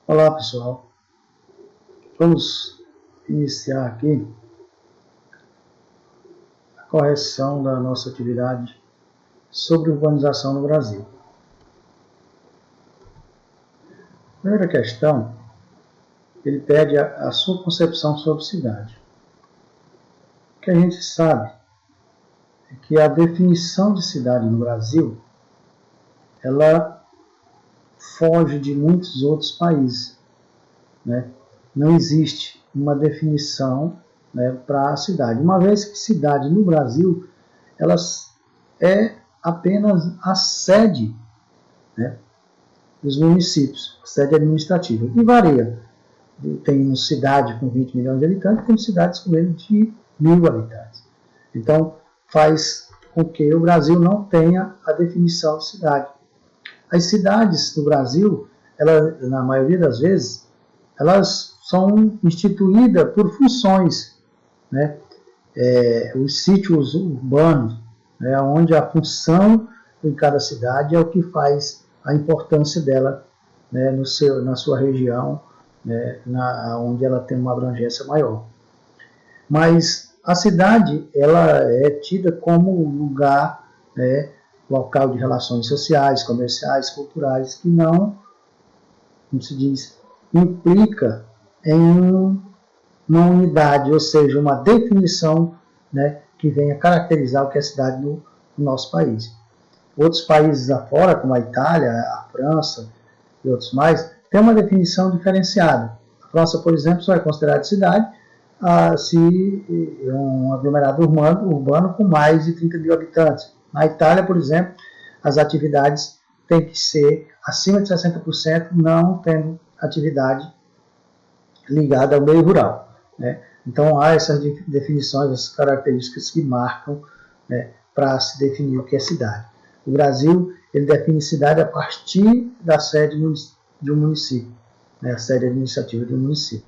Olá pessoal, vamos iniciar aqui a correção da nossa atividade sobre urbanização no Brasil. A primeira questão, ele pede a sua concepção sobre cidade. O que a gente sabe é que a definição de cidade no Brasil, ela foge de muitos outros países, né? Não existe uma definição, né, para a cidade. Uma vez que cidade no Brasil, ela é apenas a sede, né, dos municípios, sede administrativa. E varia. Tem cidade com 20 milhões de habitantes, tem cidades com menos de 1.000 habitantes. Então, faz com que o Brasil não tenha a definição de cidade. As cidades do Brasil, ela, na maioria das vezes, elas são instituídas por funções, né? Os sítios urbanos, né, onde a função em cada cidade é o que faz a importância dela, né, na sua região, né, onde ela tem uma abrangência maior. Mas a cidade, ela é tida como lugar, né, local de relações sociais, comerciais, culturais, que não, como se diz, implica em uma unidade, ou seja, uma definição, né, que venha caracterizar o que é cidade no nosso país. Outros países afora, como a Itália, a França e outros mais, tem uma definição diferenciada. A França, por exemplo, só é considerada cidade se um aglomerado urbano com mais de 30 mil habitantes. Na Itália, por exemplo, as atividades têm que ser acima de 60%, não tendo atividade ligada ao meio rural, né? Então há essas definições, essas características que marcam, né, para se definir o que é cidade. O Brasil, ele define cidade a partir da sede de um município, né, a sede administrativa de um município.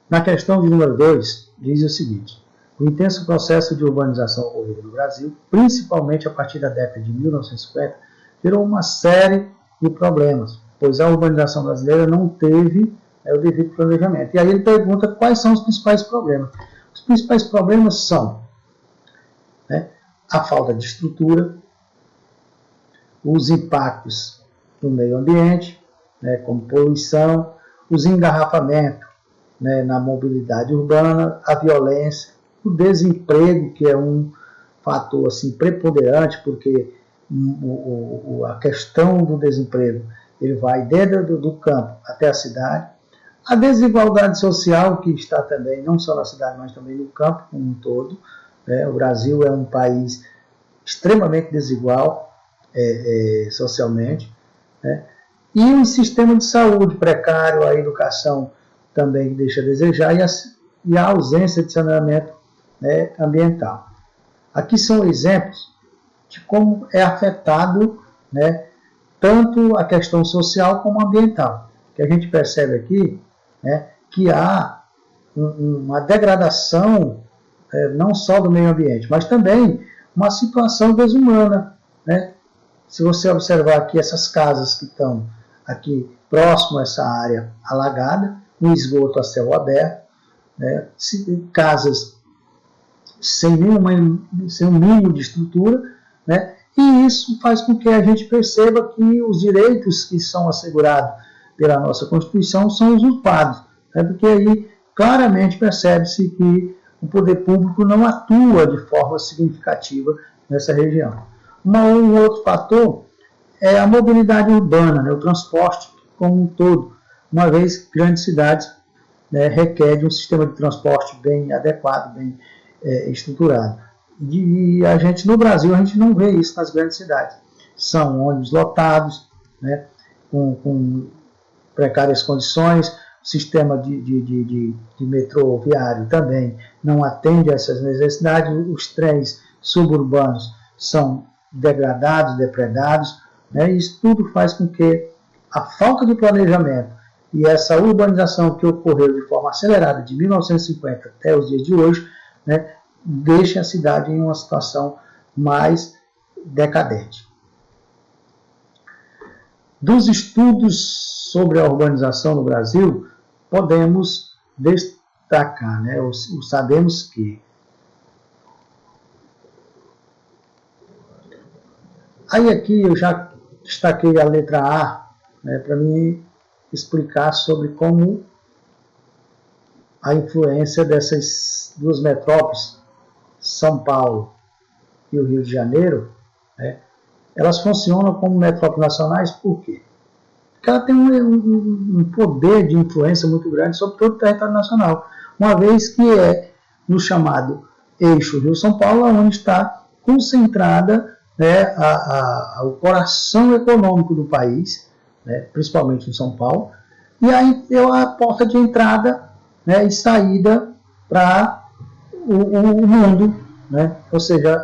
Na questão de número 2, diz o seguinte: o intenso processo de urbanização ocorrido no Brasil, principalmente a partir da década de 1950, gerou uma série de problemas, pois a urbanização brasileira não teve o devido planejamento. E aí ele pergunta quais são os principais problemas. Os principais problemas são, né, a falta de estrutura, os impactos no meio ambiente, né, como poluição, os engarrafamentos, né, na mobilidade urbana, a violência, o desemprego, que é um fator assim, preponderante, porque a questão do desemprego ele vai desde do campo até a cidade. A desigualdade social, que está também, não só na cidade, mas também no campo como um todo, né? O Brasil é um país extremamente desigual socialmente, né? E um sistema de saúde precário, a educação também deixa a desejar, e a ausência de saneamento, né, ambiental. Aqui são exemplos de como é afetado, né, tanto a questão social como ambiental. Que a gente percebe aqui, né, que há uma degradação, não só do meio ambiente, mas também uma situação desumana, né? Se você observar aqui essas casas que estão aqui próximo a essa área alagada, um esgoto a céu aberto, né, casas sem um mínimo de estrutura, né, e isso faz com que a gente perceba que os direitos que são assegurados pela nossa Constituição são usurpados, né, porque aí claramente percebe-se que o poder público não atua de forma significativa nessa região. Um outro fator é a mobilidade urbana, né, o transporte como um todo, uma vez que grandes cidades, né, requerem um sistema de transporte bem adequado, bem estruturado. E a gente, no Brasil, a gente não vê isso nas grandes cidades. São ônibus lotados, né, com precárias condições, o sistema de metrô viário também não atende a essas necessidades, os trens suburbanos são degradados, depredados, né, e isso tudo faz com que a falta de planejamento e essa urbanização que ocorreu de forma acelerada de 1950 até os dias de hoje, né, deixe a cidade em uma situação mais decadente. dos estudos sobre a urbanização no Brasil, podemos destacar, né? Sabemos que aí aqui eu já destaquei a letra A, né, para me explicar sobre como a influência dessas duas metrópoles, São Paulo e o Rio de Janeiro, né, elas funcionam como metrópoles nacionais por quê? Porque ela tem um poder de influência muito grande sobre todo o território nacional, uma vez que é no chamado eixo Rio-São Paulo, onde está concentrada, né, o coração econômico do país, né, principalmente em São Paulo, e aí é a porta de entrada, né, e saída para o mundo, né, ou seja,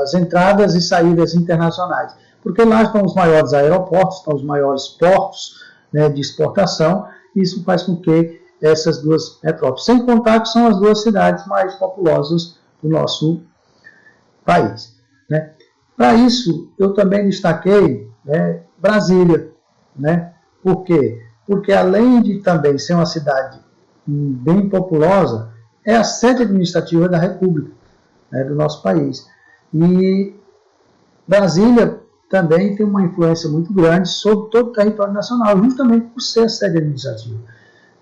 as entradas e saídas internacionais, porque lá estão os maiores aeroportos, estão os maiores portos, né, de exportação, e isso faz com que essas duas metrópoles, sem contar que são as duas cidades mais populosas do nosso país, né. Para isso, eu também destaquei, né, Brasília, né? Por quê? Porque além de também ser uma cidade bem populosa, é a sede administrativa da República, né, do nosso país. E Brasília também tem uma influência muito grande sobre todo o território nacional, justamente por ser a sede administrativa,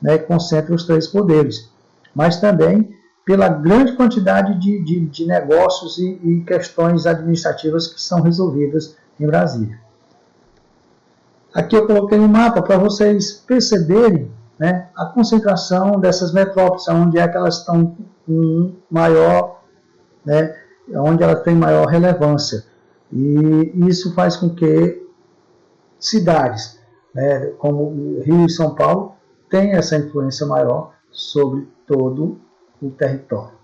né, que concentra os três poderes, mas também pela grande quantidade de negócios e questões administrativas que são resolvidas em Brasília. Aqui eu coloquei um mapa para vocês perceberem, né, a concentração dessas metrópoles, onde é que elas estão com maior, né, onde elas têm maior relevância. E isso faz com que cidades, né, como Rio e São Paulo tenham essa influência maior sobre todo o território,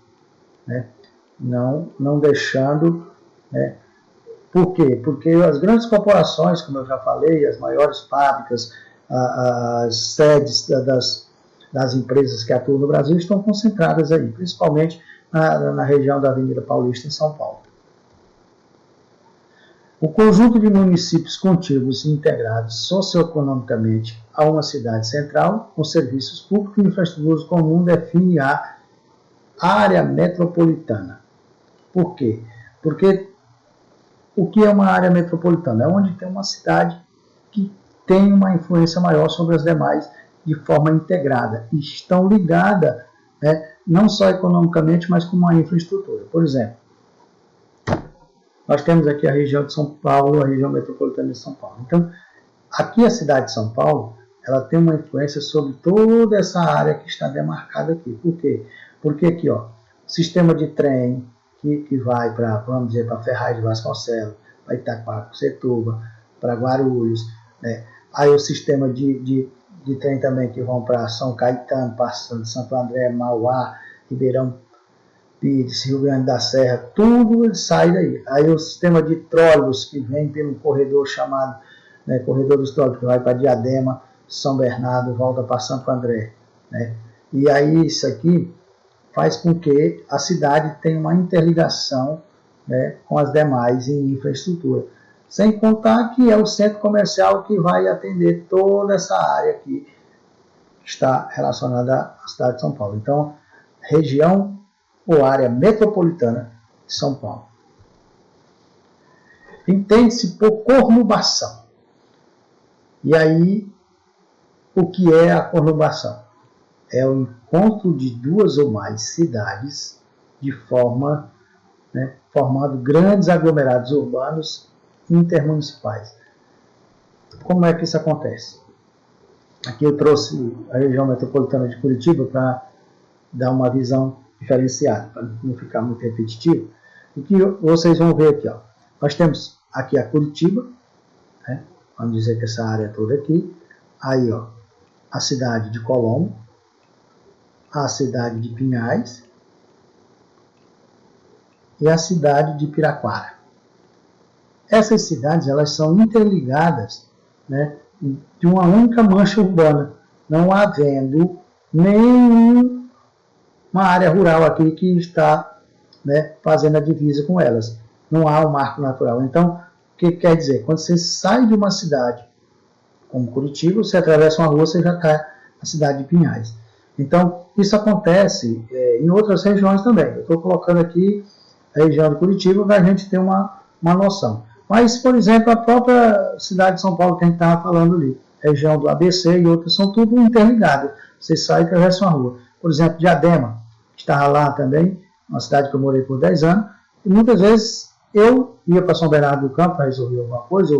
né? Não deixando, né? Por quê? Porque as grandes corporações, como eu já falei, as maiores fábricas, as sedes das empresas que atuam no Brasil estão concentradas aí, principalmente na região da Avenida Paulista, em São Paulo. O conjunto de municípios contíguos e integrados socioeconomicamente a uma cidade central, com serviços públicos e infraestruturas comuns, define a área metropolitana. Por quê? Porque o que é uma área metropolitana? É onde tem uma cidade que tem uma influência maior sobre as demais de forma integrada e estão ligadas, né, não só economicamente, mas com uma infraestrutura. Por exemplo, nós temos aqui a região de São Paulo, a região metropolitana de São Paulo. Então, aqui a cidade de São Paulo, ela tem uma influência sobre toda essa área que está demarcada aqui. Por quê? Porque aqui, ó, sistema de trem que vai para, vamos dizer, para Ferraz de Vasconcelos, para Itaquaquecetuba, para Guarulhos, né? Aí o sistema de trem também que vão para São Caetano, passando de Santo André, Mauá, Ribeirão Pires, Rio Grande da Serra, tudo sai daí. Aí o sistema de trólebus que vem pelo corredor chamado, né, Corredor dos Trólebus, que vai para Diadema, São Bernardo, volta para Santo André, né? E aí isso aqui faz com que a cidade tenha uma interligação, né, com as demais em infraestrutura. Sem contar que é o centro comercial que vai atender toda essa área que está relacionada à cidade de São Paulo. Então, região ou área metropolitana de São Paulo. Entende-se por conurbação. E aí, o que é a conurbação? É o encontro de duas ou mais cidades de forma, né, formando grandes aglomerados urbanos intermunicipais. Como é que isso acontece? Aqui eu trouxe a região metropolitana de Curitiba para dar uma visão diferenciada, para não ficar muito repetitivo. O que vocês vão ver aqui, ó, nós temos aqui a Curitiba, né, vamos dizer que essa área toda aqui, aí, ó, a cidade de Colombo, a cidade de Pinhais e a cidade de Piraquara. Essas cidades, elas são interligadas, né, de uma única mancha urbana, não havendo nenhuma área rural aqui que está, né, fazendo a divisa com elas. Não há um marco natural. Então, o que quer dizer? Quando você sai de uma cidade como Curitiba, você atravessa uma rua, você já está na cidade de Pinhais. Então, isso acontece em outras regiões também. Eu estou colocando aqui a região de Curitiba para a gente ter uma noção. Mas, por exemplo, a própria cidade de São Paulo que a gente estava falando ali, região do ABC e outras, são tudo interligadas. Você sai e atravessa uma rua. Por exemplo, Diadema, que estava lá também, uma cidade que eu morei por 10 anos, e muitas vezes eu ia para São Bernardo do Campo para resolver alguma coisa,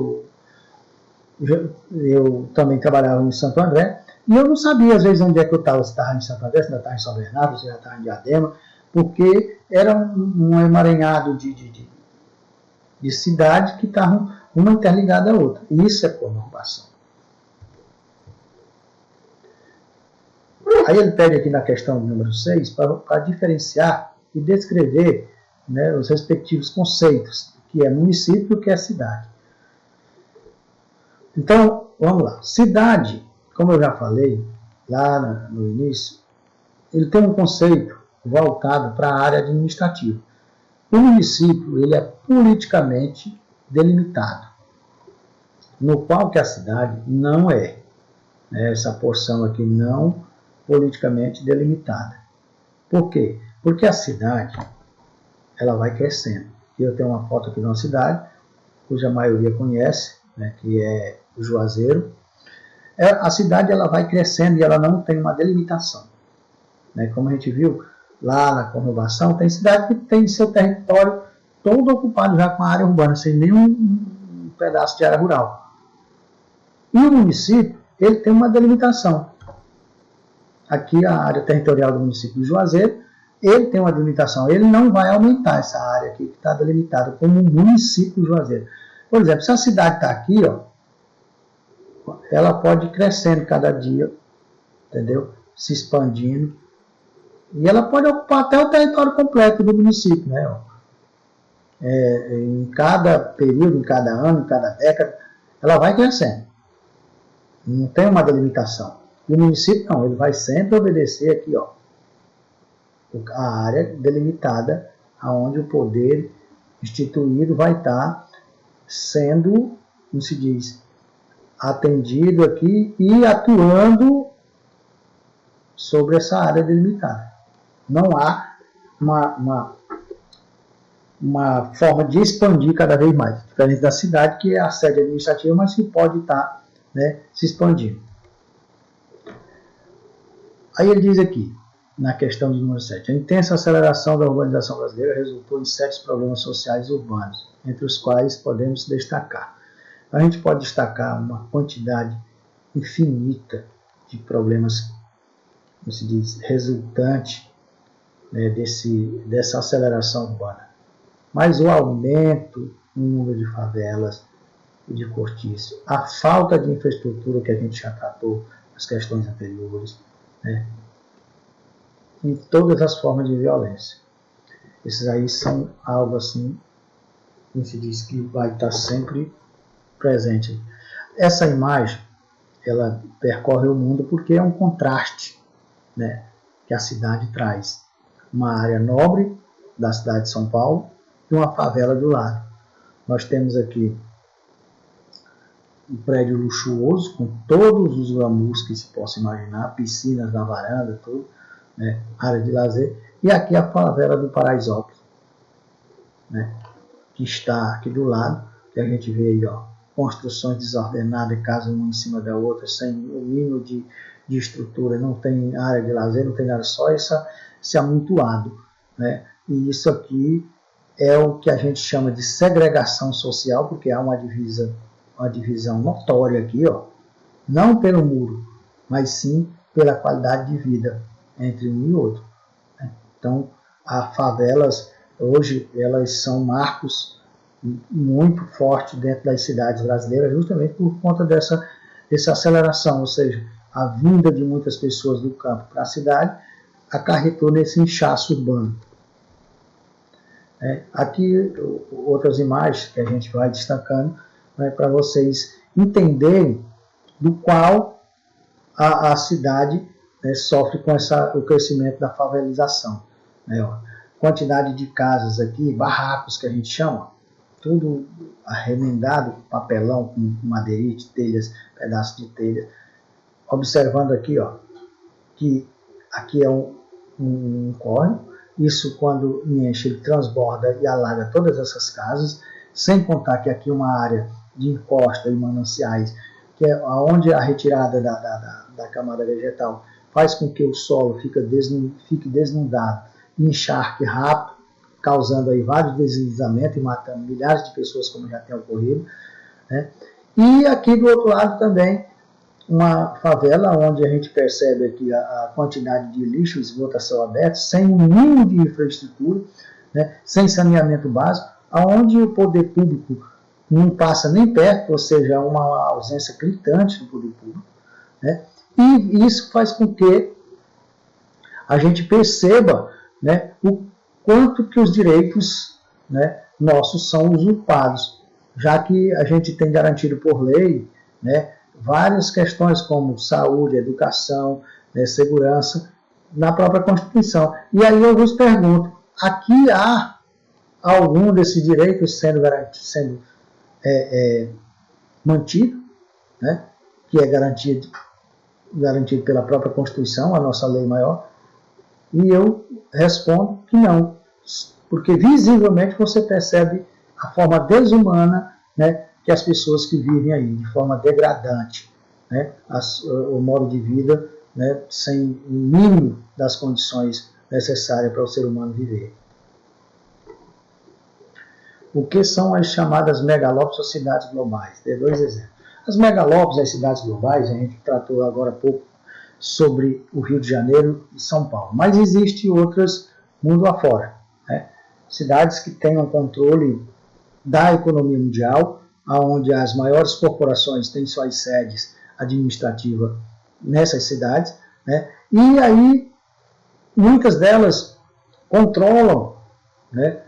eu também trabalhava em Santo André, e eu não sabia às vezes onde é que eu estava, se estava em Santo André, se ainda estava em São Bernardo, se já estava em Diadema, porque era um emaranhado de cidades que estavam uma interligada à outra. E isso é conurbação. Aí ele pede aqui na questão número 6 para diferenciar e descrever, né, os respectivos conceitos, que é município e o que é cidade. Então, vamos lá. Cidade, como eu já falei lá no início, ele tem um conceito voltado para a área administrativa. O município ele é politicamente delimitado, no qual que a cidade não é. Essa porção aqui não politicamente delimitada. Por quê? Porque a cidade ela vai crescendo. Eu tenho uma foto aqui de uma cidade, cuja maioria conhece, né, que é o Juazeiro. A cidade ela vai crescendo e ela não tem uma delimitação. Como a gente viu lá na conurbação, tem cidade que tem seu território todo ocupado já com a área urbana, sem nenhum pedaço de área rural. E o município, ele tem uma delimitação. Aqui a área territorial do município de Juazeiro, ele tem uma delimitação, ele não vai aumentar essa área aqui que está delimitada como município de Juazeiro. Por exemplo, se a cidade está aqui, ó, ela pode ir crescendo cada dia, entendeu? Se expandindo. E ela pode ocupar até o território completo do município, né? Em cada período, em cada ano, em cada década, ela vai crescendo. Não tem uma delimitação. E o município não, ele vai sempre obedecer aqui, ó, a área delimitada, aonde o poder instituído vai estar sendo, como se diz, atendido aqui e atuando sobre essa área delimitada. Não há uma forma de expandir cada vez mais, diferente da cidade, que é a sede administrativa, mas que pode estar, né, se expandindo. Aí ele diz aqui, na questão de número 7, a intensa aceleração da urbanização brasileira resultou em sérios problemas sociais urbanos, entre os quais podemos destacar. A gente pode destacar uma quantidade infinita de problemas, como se diz, resultante, né, dessa aceleração urbana. Mas o aumento no número de favelas e de cortiço, a falta de infraestrutura que a gente já tratou nas questões anteriores, né, em todas as formas de violência. Esses aí são algo assim, como se diz, que vai estar sempre presente. Essa imagem, ela percorre o mundo porque é um contraste, né, que a cidade traz. Uma área nobre da cidade de São Paulo e uma favela do lado. Nós temos aqui um prédio luxuoso, com todos os glamours que se possa imaginar, piscinas na varanda, tudo, né, área de lazer, e aqui a favela do Paraisópolis, né, que está aqui do lado, que a gente vê aí, ó, construções desordenadas, casas uma em cima da outra, sem o mínimo de estrutura, não tem área de lazer, não tem nada, só esse amontoado, né? E isso aqui é o que a gente chama de segregação social, porque há uma divisão notória aqui, ó, não pelo muro, mas sim pela qualidade de vida entre um e outro, né? Então, as favelas, hoje, elas são marcos muito fortes dentro das cidades brasileiras, justamente por conta dessa aceleração, ou seja, a vinda de muitas pessoas do campo para a cidade acarretou nesse inchaço urbano. Aqui, outras imagens que a gente vai destacando, né, para vocês entenderem do qual a cidade, né, sofre com o crescimento da favelização. Né, ó. Quantidade de casas aqui, barracos que a gente chama, tudo arremendado, papelão com madeirite, telhas, pedaços de telha. Observando aqui, ó, que aqui é um córrego. Isso, quando enche, ele transborda e alaga todas essas casas, sem contar que aqui é uma área de encosta e mananciais, que é onde a retirada da camada vegetal faz com que o solo fique desnudado e encharque rápido, causando aí vários deslizamentos e matando milhares de pessoas, como já tem ocorrido, né? E aqui do outro lado também, uma favela onde a gente percebe aqui a quantidade de lixo e esgoto a céu aberto, sem um mínimo de infraestrutura, né, sem saneamento básico, onde o poder público não passa nem perto, ou seja, uma ausência gritante do poder público, né, e isso faz com que a gente perceba, né, o quanto que os direitos, né, nossos são usurpados, já que a gente tem garantido por lei, né, várias questões como saúde, educação, né, segurança, na própria Constituição. E aí eu vos pergunto, aqui há algum desses direitos sendo mantido, né, que é garantido pela própria Constituição, a nossa lei maior? E eu respondo que não, porque visivelmente você percebe a forma desumana, né, que as pessoas que vivem aí, de forma degradante, né, o modo de vida, né, sem o mínimo das condições necessárias para o ser humano viver. O que são as chamadas megalópolis ou cidades globais? Dê dois exemplos. As megalópolis, as cidades globais, a gente tratou agora há pouco sobre o Rio de Janeiro e São Paulo, mas existem outras mundo afora, né? Cidades que tenham controle da economia mundial, onde as maiores corporações têm suas sedes administrativas nessas cidades, né? E aí muitas delas controlam, né,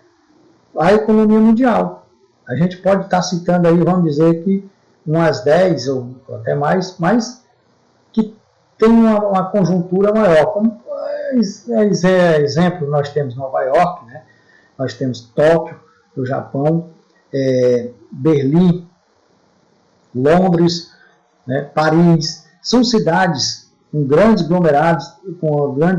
a economia mundial. A gente pode estar citando aí, vamos dizer que umas 10 ou até mais, mas que tem uma conjuntura maior. Como exemplo, nós temos Nova York, né? Nós temos Tóquio, do Japão, Berlim, Londres, né, Paris. São cidades com grandes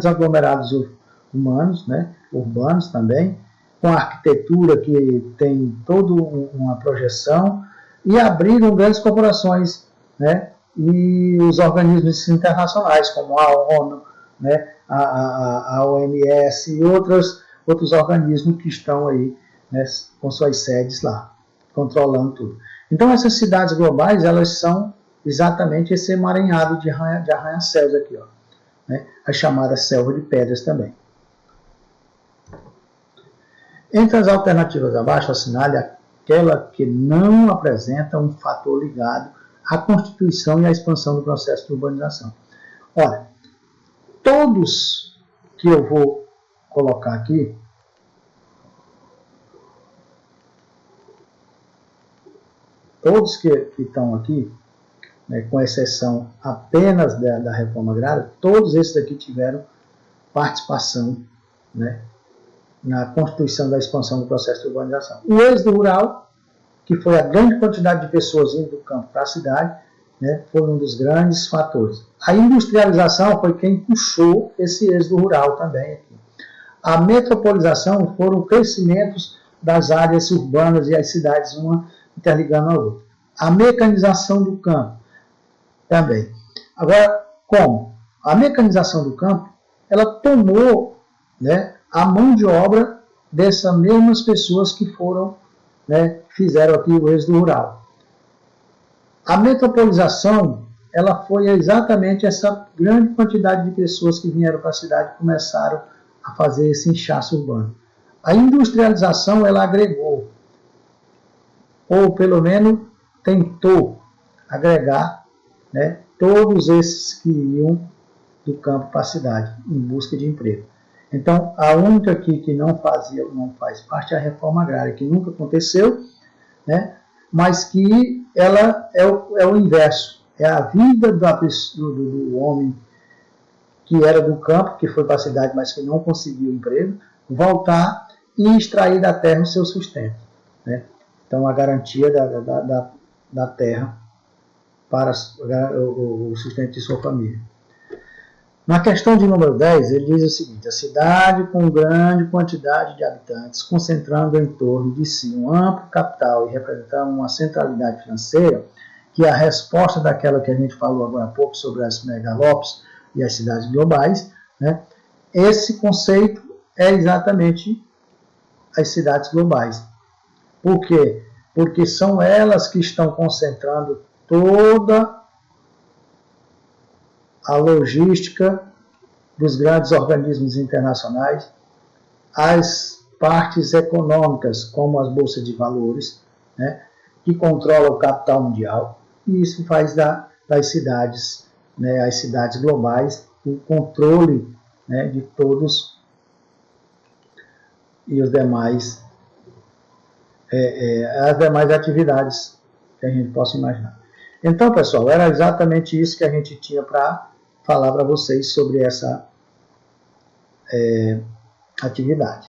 aglomerados humanos, né, urbanos também, com arquitetura que tem toda uma projeção, e abriram grandes corporações, né, e os organismos internacionais, como a ONU, né, a OMS e outros organismos que estão aí, né, com suas sedes lá, controlando tudo. Então essas cidades globais, elas são exatamente esse emaranhado de arranha-céus aqui, ó, né, a chamada selva de pedras também. Entre as alternativas abaixo, assinale aquela que não apresenta um fator ligado à constituição e à expansão do processo de urbanização. Olha, todos que eu vou colocar aqui, todos que estão aqui, né, com exceção apenas da reforma agrária, todos esses aqui tiveram participação, né, na constituição da expansão do processo de urbanização. O êxodo rural, que foi a grande quantidade de pessoas indo do campo para a cidade, né, foi um dos grandes fatores. A industrialização foi quem puxou esse êxodo rural também aqui. A metropolização foram crescimentos das áreas urbanas e as cidades, uma interligando a outra. A mecanização do campo também. Agora, como? A mecanização do campo, ela tomou, né, a mão de obra dessas mesmas pessoas que foram, né, fizeram aqui o êxodo rural. A metropolização, ela foi exatamente essa grande quantidade de pessoas que vieram para a cidade e começaram a fazer esse inchaço urbano. A industrialização, ela agregou, ou pelo menos tentou agregar, né, todos esses que iam do campo para a cidade em busca de emprego. Então, a única aqui que não faz parte é a reforma agrária, que nunca aconteceu, né, mas que ela é o inverso. É a vida do homem que era do campo, que foi para a cidade, mas que não conseguiu emprego, voltar e extrair da terra o seu sustento, né? Então, a garantia da terra para o sustento de sua família. Na questão de número 10, ele diz o seguinte: a cidade com grande quantidade de habitantes, concentrando em torno de si um amplo capital e representando uma centralidade financeira, que é a resposta daquela que a gente falou agora há pouco sobre as megalópolis e as cidades globais, né? Esse conceito é exatamente as cidades globais. Por quê? Porque são elas que estão concentrando toda a logística dos grandes organismos internacionais, as partes econômicas, como as bolsas de valores, né, que controlam o capital mundial, e isso faz das cidades, né, as cidades globais, o controle, né, de todos e os demais, as demais atividades que a gente possa imaginar. Então, pessoal, era exatamente isso que a gente tinha para falar para vocês sobre essa atividade.